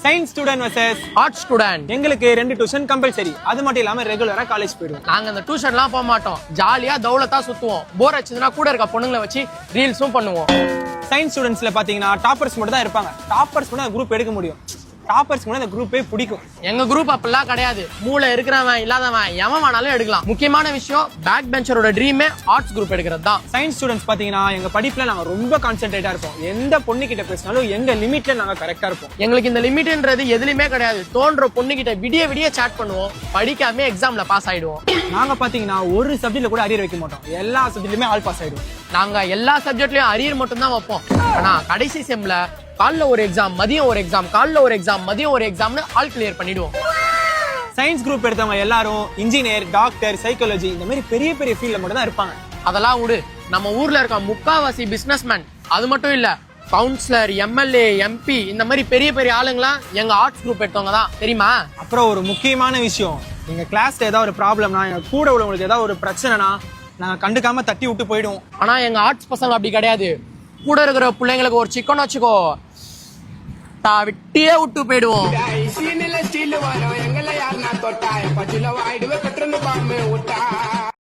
Science student versus arts student. எங்களுக்கு 2 tuition compulsory. அது மட்டும் இல்லாம ரெகுலரா காலேஜ் போயிடுவோம். நாங்க அந்த டியூஷன்லாம் போக மாட்டோம். ஜாலியா தௌலத்தா சுத்துவோம். போர் அடிச்சதுன்னா கூட இருக்க பொண்ணுங்களை வச்சு ரீல்ஸும் பண்ணுவோம். சயின்ஸ் ஸ்டூடெண்ட்ஸ்ல பாத்தீங்கன்னா டாப்பர்ஸ் மட்டும் தான் இருப்பாங்க. டாப்பர்ஸ் மட்டும் அந்த குரூப் எடுக்க முடியும். டாப்பர்ஸ் கூட அந்த குரூப்பே பிடிக்கும். எங்க குரூப் அப்படிலாம் கிடையாது. மூளை இருக்கிறவன் இல்லாதவன் எவன் வேணாலும் எடுக்கலாம். முக்கியமான விஷயம் பேக் பெஞ்சரோட ட்ரீமே ஆர்ட்ஸ் குரூப் எடுக்கிறது தான். சயின்ஸ் ஸ்டூடெண்ட்ஸ் பாத்தீங்கன்னா எங்க படிப்புல நாங்க ரொம்ப கான்சென்ட்ரேட்டா இருப்போம். எந்த பொண்ணு கிட்ட பேசினாலும் எங்க லிமிட்ல நாங்க கரெக்டா இருப்போம். எங்களுக்கு இந்த லிமிட்ன்றது எதுலயுமே கிடையாது. தோன்ற பொண்ணு கிட்ட விடிய சாட் பண்ணுவோம். படிக்காம எக்ஸாம்ல பாஸ் ஆயிடுவோம். நாங்க பாத்தீங்கன்னா ஒரு சப்ஜெக்ட்ல கூட அரியர் வைக்க மாட்டோம். எல்லா சப்ஜெக்ட்லயுமே ஆல் பாஸ் ஆயிடுவோம். நாங்க எல்லா சப்ஜெக்ட்லயும் அரியர் மட்டும் தான் வைப்போம். ஆனா கடைசி செம்ல காலைல ஒரு எக்ஸாம், மதியம் ஒரு எக்ஸாம், காலைல ஒரு எக்ஸாம், மதியம் ஒரு எக்ஸாம்னு ஆல் கிளியர் பண்ணிடுவோம். சயின்ஸ் குரூப் எடுத்தவங்க எல்லாரும் இன்ஜினியர், டாக்டர், சைக்காலஜி இந்த மாதிரி பெரிய பெரிய ஃபீல்ட்ல மட்டும் தான் இருப்பாங்க. அதெல்லாம் விடு. நம்ம ஊர்ல இருக்க முக்காவாசி பிசினஸ்மேன், அது மட்டும் இல்ல கவுன்சிலர், எம்எல்ஏ, எம்பி இந்த மாதிரி பெரிய பெரிய ஆளுங்களாம் எங்க ஆர்ட்ஸ் குரூப் எடுத்தவங்க தான். தெரியுமா? அப்புறம் ஒரு முக்கியமான விஷயம், எங்க கிளாஸ்ல ஏதாவது ஒரு ப்ராப்ளம்னா, எங்க கூட உள்ளவங்களுக்கு ஏதாவது ஒரு பிரச்சனைனா நாங்க கண்டுக்காம தட்டி விட்டு போயிடுவோம். ஆனா எங்க ஆர்ட்ஸ் பசங்க அப்படி கிடையாது. கூட இருக்கிற பிள்ளைங்களுக்கு ஒரு சிக்கன் வச்சுக்கோ, விட்டியே விட்டு போயிடுவோம்.